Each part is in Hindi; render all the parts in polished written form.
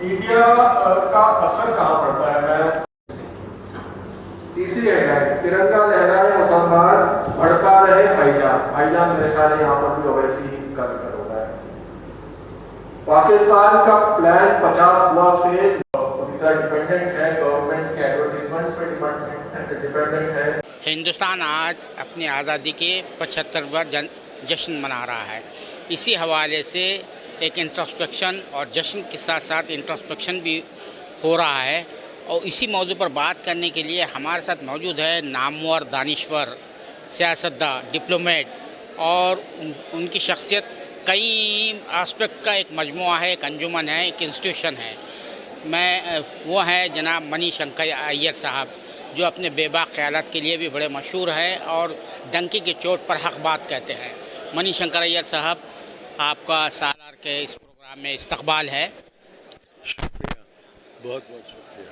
मीडिया का असर कहाँ पड़ता है? मैं तीसरी हेडलाइन, तिरंगा लहराए मुसलमान बढ़ता रहे भाईजान। भाईजान मेरे ख्याल है यहाँ पर भी ओवैसी का जिक्र होता है। पाकिस्तान का प्लान 50 हुआ फेल। डिपेंडेंट है गवर्नमेंट के एडवर्टीजमेंट्स पे डिपेंडेंट है। हिंदुस्तान आज अपनी आज़ादी के 75वां जश्न मना रहा है। इसी हवाले से एक इंट्रोस्पेक्शन और जश्न के साथ साथ इंट्रोस्पेक्शन भी हो रहा है। और इसी मौजू पर बात करने के लिए हमारे साथ मौजूद है नामवर, दानिश्वर, सियासतदान, डिप्लोमेट और उनकी शख्सियत कई एस्पेक्ट का एक मजमुआ है, एक अंजुमन है, एक इंस्टीट्यूशन है। वो हैं जनाब मणिशंकर अय्यर साहब, जो अपने बेबाक ख्यालात के लिए भी बड़े मशहूर हैं और डंकी की चोट पर हक बात कहते हैं। मणिशंकर अय्यर साहब, आपका सालार के इस प्रोग्राम में इस्तकबाल है। शुक्रिया, बहुत बहुत शुक्रिया।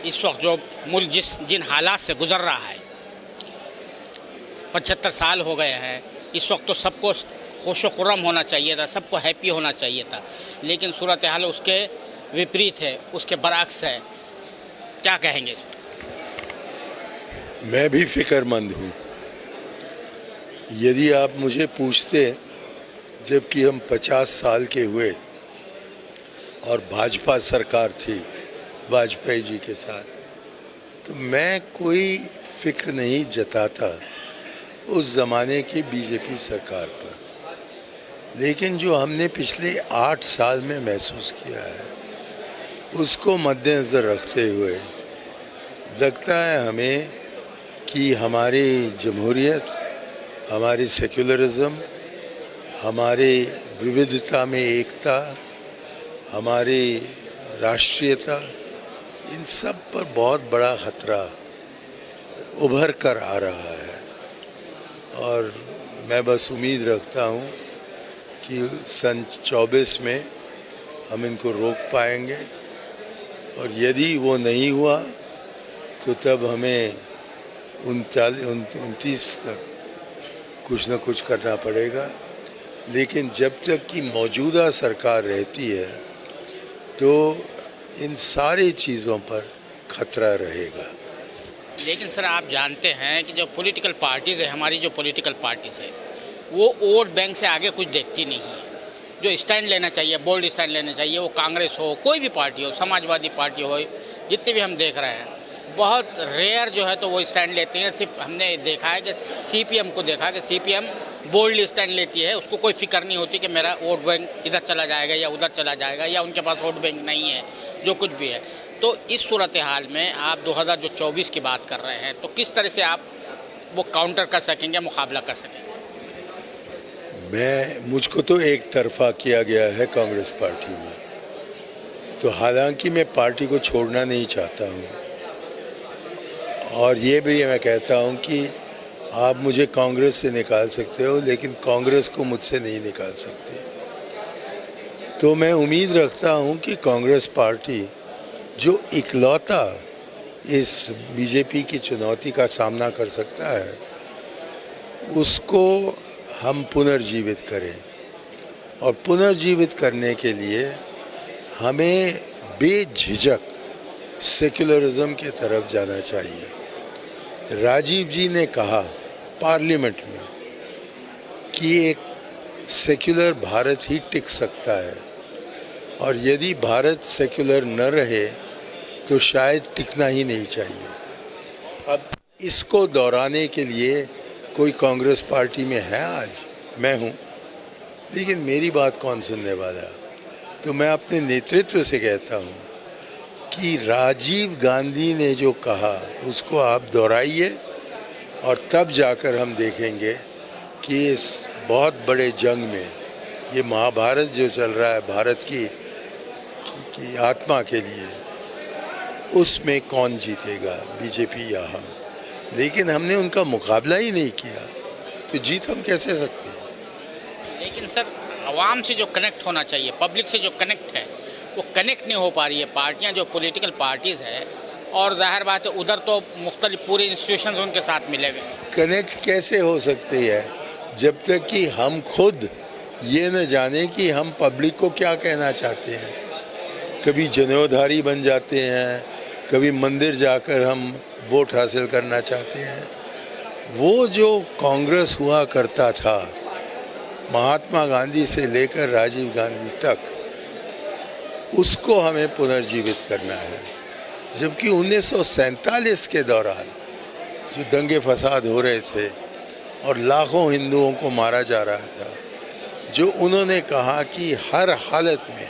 इस वक्त जो मुल्क जिन हालात से गुजर रहा है, 75 साल हो गए हैं, इस वक्त तो सबको खुशो खुर्रम होना चाहिए था, सबको हैप्पी होना चाहिए था, लेकिन सूरत हाल उसके विपरीत है, उसके बरअक्स है। क्या कहेंगे इस पर? मैं भी फिक्रमंद हूँ। यदि आप मुझे पूछते जबकि हम 50 साल के हुए और भाजपा सरकार थी वाजपेयी जी के साथ, तो मैं कोई फिक्र नहीं जताता उस ज़माने की बीजेपी सरकार पर। लेकिन जो हमने पिछले 8 साल में महसूस किया है, उसको मद्देनज़र रखते हुए लगता है हमें कि हमारी जमहूरियत, हमारी सेक्युलरिज्म, हमारी विविधता में एकता, हमारी राष्ट्रीयता, इन सब पर बहुत बड़ा ख़तरा उभर कर आ रहा है। और मैं बस उम्मीद रखता हूँ कि सन 24 में हम इनको रोक पाएंगे, और यदि वो नहीं हुआ तो तब हमें 29 का कुछ न कुछ करना पड़ेगा। लेकिन जब तक कि मौजूदा सरकार रहती है तो इन सारी चीज़ों पर खतरा रहेगा। लेकिन सर, आप जानते हैं कि जो पॉलिटिकल पार्टीज़ है, हमारी जो पॉलिटिकल पार्टीज़ है, वो वोट बैंक से आगे कुछ देखती नहीं है। जो स्टैंड लेना चाहिए, बोल्ड स्टैंड लेना चाहिए, वो कांग्रेस हो, कोई भी पार्टी हो, समाजवादी पार्टी हो, जितने भी हम देख रहे हैं, बहुत रेयर जो है तो वो स्टैंड लेते हैं। सिर्फ हमने देखा है कि सीपीएम को देखा कि सीपीएम बोल्ड स्टैंड लेती है, उसको कोई फिक्र नहीं होती कि मेरा वोट बैंक इधर चला जाएगा या उधर चला जाएगा, या उनके पास वोट बैंक नहीं है, जो कुछ भी है। तो इस सूरत हाल में आप 2024 की बात कर रहे हैं, तो किस तरह से आप वो काउंटर कर सकेंगे, मुकाबला कर सकेंगे? मुझको तो एक तरफा किया गया है कांग्रेस पार्टी में, तो हालांकि मैं पार्टी को छोड़ना नहीं चाहता हूँ, और ये भी मैं कहता हूँ कि आप मुझे कांग्रेस से निकाल सकते हो, लेकिन कांग्रेस को मुझसे नहीं निकाल सकते। तो मैं उम्मीद रखता हूँ कि कांग्रेस पार्टी जो इकलौता इस बीजेपी की चुनौती का सामना कर सकता है, उसको हम पुनर्जीवित करें। और पुनर्जीवित करने के लिए हमें बेझिझक सेक्युलरिज्म की तरफ जाना चाहिए। राजीव जी ने कहा पार्लियामेंट में कि एक सेक्युलर भारत ही टिक सकता है, और यदि भारत सेक्युलर न रहे तो शायद टिकना ही नहीं चाहिए। अब इसको दोहराने के लिए कोई कांग्रेस पार्टी में है आज? मैं हूँ, लेकिन मेरी बात कौन सुनने वाला? तो मैं अपने नेतृत्व से कहता हूँ कि राजीव गांधी ने जो कहा उसको आप दोहराइए, और तब जाकर हम देखेंगे कि इस बहुत बड़े जंग में, ये महाभारत जो चल रहा है भारत की आत्मा के लिए, उसमें कौन जीतेगा, बीजेपी या हम? लेकिन हमने उनका मुकाबला ही नहीं किया, तो जीत हम कैसे सकते हैं? लेकिन सर, आवाम से जो कनेक्ट होना चाहिए, पब्लिक से जो कनेक्ट है, वो कनेक्ट नहीं हो पा रही है। पार्टियां जो पॉलिटिकल पार्टीज़ है, और जाहिर बात है उधर तो मुख्तलिफ पूरे इंस्टीट्यूशन उनके साथ मिले हुए। कनेक्ट कैसे हो सकती है जब तक कि हम खुद ये न जाने कि हम पब्लिक को क्या कहना चाहते हैं। कभी जनेऊधारी बन जाते हैं, कभी मंदिर जाकर हम वोट हासिल करना चाहते हैं। वो जो कांग्रेस हुआ करता था, महात्मा गांधी से लेकर राजीव गांधी तक, उसको हमें पुनर्जीवित करना है। जबकि 1947 के दौरान जो दंगे फसाद हो रहे थे और लाखों हिंदुओं को मारा जा रहा था, जो उन्होंने कहा कि हर हालत में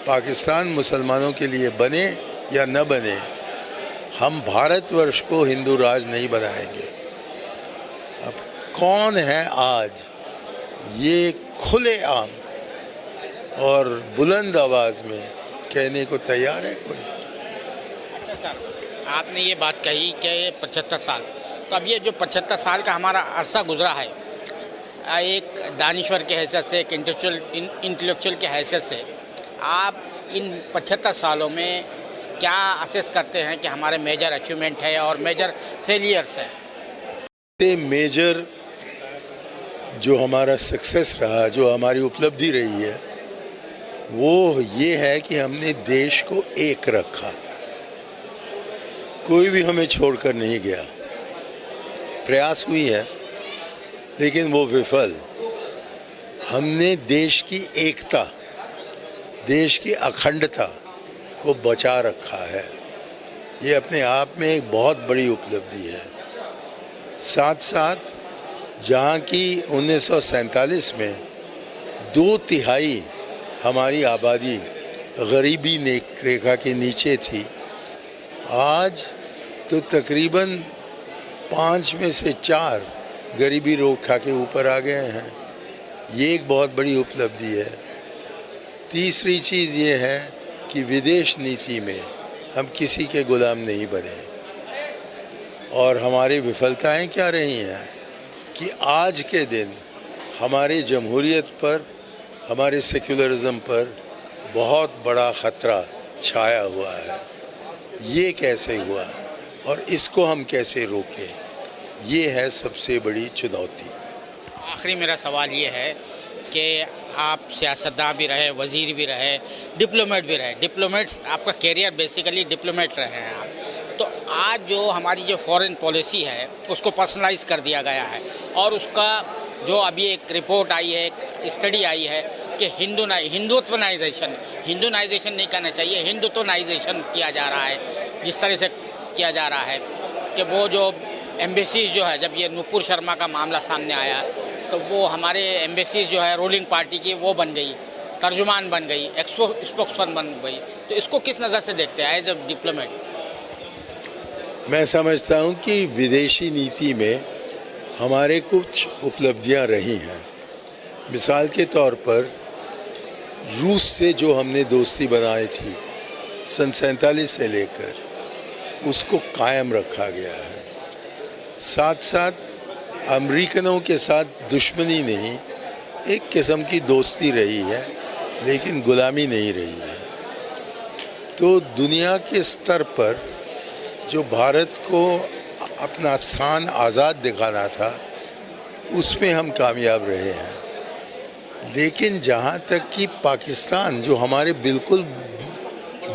पाकिस्तान मुसलमानों के लिए बने या न बने, हम भारतवर्ष को हिंदू राज नहीं बनाएंगे। अब कौन है आज ये खुलेआम और बुलंद आवाज़ में कहने को तैयार है कोई? अच्छा सर, आपने ये बात कही कि 75 साल, तो अब ये जो 75 साल का हमारा अरसा गुजरा है, एक दानिश्वर के हैसियत से, एक इंटेलेक्चुअल के हैसियत से, आप इन 75 सालों में क्या असेस करते हैं कि हमारे मेजर अचीवमेंट है और मेजर फेलियर्स है? मेजर जो हमारा सक्सेस रहा, जो हमारी उपलब्धि रही है, वो ये है कि हमने देश को एक रखा। कोई भी हमें छोड़कर नहीं गया। प्रयास हुई है लेकिन वो विफल। हमने देश की एकता, देश की अखंडता को बचा रखा है। ये अपने आप में एक बहुत बड़ी उपलब्धि है। साथ साथ जहाँ की 1947 में 2/3 हमारी आबादी गरीबी रेखा के नीचे थी, आज तो तकरीबन 5 में से 4 गरीबी रेखा के ऊपर आ गए हैं। ये एक बहुत बड़ी उपलब्धि है। तीसरी चीज़ ये है कि विदेश नीति में हम किसी के गुलाम नहीं बने। और हमारी विफलताएं क्या रही हैं कि आज के दिन हमारी जमहूरियत पर, हमारे सेक्युलरिज्म पर बहुत बड़ा ख़तरा छाया हुआ है। ये कैसे हुआ और इसको हम कैसे रोकें, ये है सबसे बड़ी चुनौती। आखिरी मेरा सवाल ये है कि आप सियासतदान भी रहे, वज़ीर भी रहे, डिप्लोमेट भी रहे। डिप्लोमेट्स, आपका कैरियर बेसिकली डिप्लोमेट रहे हैं आप। तो आज जो हमारी जो फॉरेन पॉलिसी है उसको पर्सनलाइज कर दिया गया है, और उसका जो अभी एक रिपोर्ट आई है, एक स्टडी आई है कि हिंदुत्वनाइजेशन नहीं करना चाहिए, हिंदुत्वनाइजेशन किया जा रहा है। जिस तरह से किया जा रहा है कि वो जो एम्बेसीज जो है, जब ये नुपुर शर्मा का मामला सामने आया तो वो हमारे एम्बेसीज जो है रूलिंग पार्टी की वो बन गई, तर्जुमान बन गई, स्पोक्सपर्सन बन गई। तो इसको किस नज़र से देखते हैं एज ए डिप्लोमेट? मैं समझता हूँ कि विदेशी नीति में हमारे कुछ उपलब्धियाँ रही हैं। मिसाल के तौर पर रूस से जो हमने दोस्ती बनाई थी सन 47 से लेकर, उसको कायम रखा गया है। साथ साथ अमेरिकनों के साथ दुश्मनी नहीं, एक किस्म की दोस्ती रही है, लेकिन गुलामी नहीं रही है। तो दुनिया के स्तर पर जो भारत को अपना स्थान आज़ाद दिखाना था, उसमें हम कामयाब रहे हैं। लेकिन जहाँ तक कि पाकिस्तान जो हमारे बिल्कुल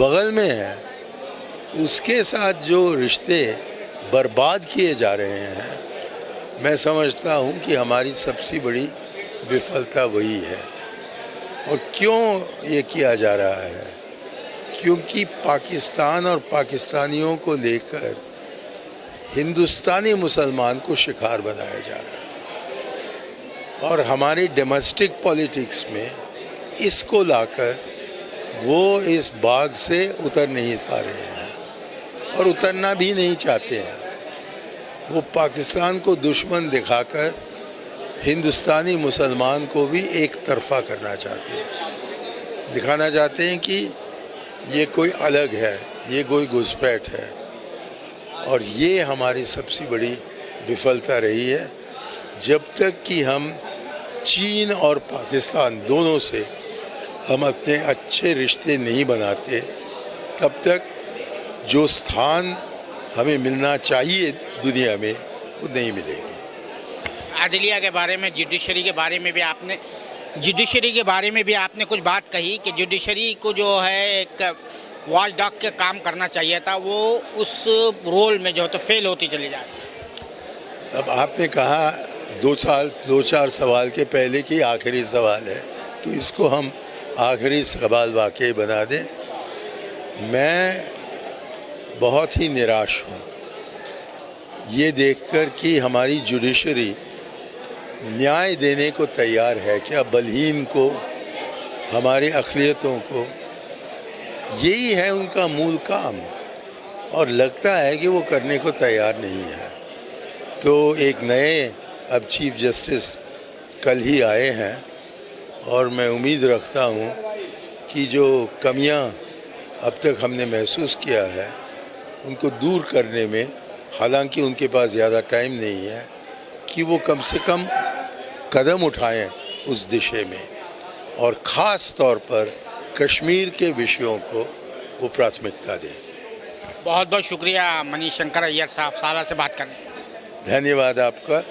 बगल में है, उसके साथ जो रिश्ते बर्बाद किए जा रहे हैं, मैं समझता हूँ कि हमारी सबसे बड़ी विफलता वही है। और क्यों ये किया जा रहा है? क्योंकि पाकिस्तान और पाकिस्तानियों को लेकर हिंदुस्तानी मुसलमान को शिकार बनाया जा रहा है, और हमारी डोमेस्टिक पॉलिटिक्स में इसको लाकर वो इस बाग से उतर नहीं पा रहे हैं और उतरना भी नहीं चाहते हैं। वो पाकिस्तान को दुश्मन दिखाकर हिंदुस्तानी मुसलमान को भी एक तरफा करना चाहते हैं, दिखाना चाहते हैं कि ये कोई अलग है, ये कोई घुसपैठ है। और ये हमारी सबसे बड़ी विफलता रही है। जब तक कि हम चीन और पाकिस्तान दोनों से हम अपने अच्छे रिश्ते नहीं बनाते, तब तक जो स्थान हमें मिलना चाहिए दुनिया में, वो नहीं मिलेगी। आदिलिया के बारे में, जुडिशरी के बारे में भी आपने जुडिशरी के बारे में भी आपने कुछ बात कही कि जुडिशरी को जो है एक वॉच डॉग के काम करना चाहिए था, वो उस रोल में जो है तो फेल होती चली जा रही है। अब आपने कहा दो चार सवाल के पहले की आखिरी सवाल है, तो इसको हम आखिरी सवाल वाकई बना दें। मैं बहुत ही निराश हूँ ये देखकर कि हमारी जुडिशरी न्याय देने को तैयार है क्या बलहीन को, हमारे अक़लियतों को। यही है उनका मूल काम, और लगता है कि वो करने को तैयार नहीं है। तो एक नए अब चीफ जस्टिस कल ही आए हैं, और मैं उम्मीद रखता हूँ कि जो कमियाँ अब तक हमने महसूस किया है उनको दूर करने में, हालांकि उनके पास ज़्यादा टाइम नहीं है, कि वो कम से कम कदम उठाएं उस दिशा में, और ख़ास तौर पर कश्मीर के विषयों को वो प्राथमिकता दें। बहुत बहुत शुक्रिया मनीष शंकर अय्यर साहब, साला से बात करने। धन्यवाद आपका।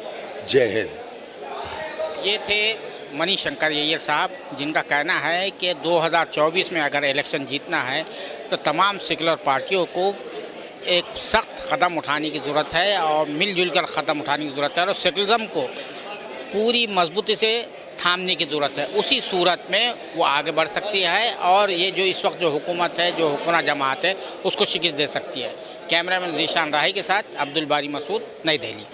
जय हिंद। ये थे मनीष शंकर अय्यर साहब, जिनका कहना है कि 2024 में अगर इलेक्शन जीतना है तो तमाम सेकुलर पार्टियों को एक सख्त कदम उठाने की ज़रूरत है और मिलजुल कर क़दम उठाने की ज़रूरत है, और सेकुलरिज्म को पूरी मजबूती से थामने की ज़रूरत है। उसी सूरत में वो आगे बढ़ सकती है और ये जो इस वक्त जो हुकूमत है, जो हुक्मरान जमात है, उसको शिकस्त दे सकती है। कैमरामैन ज़ीशान राही के साथ अब्दुल बारी मसूद, नई दिल्ली।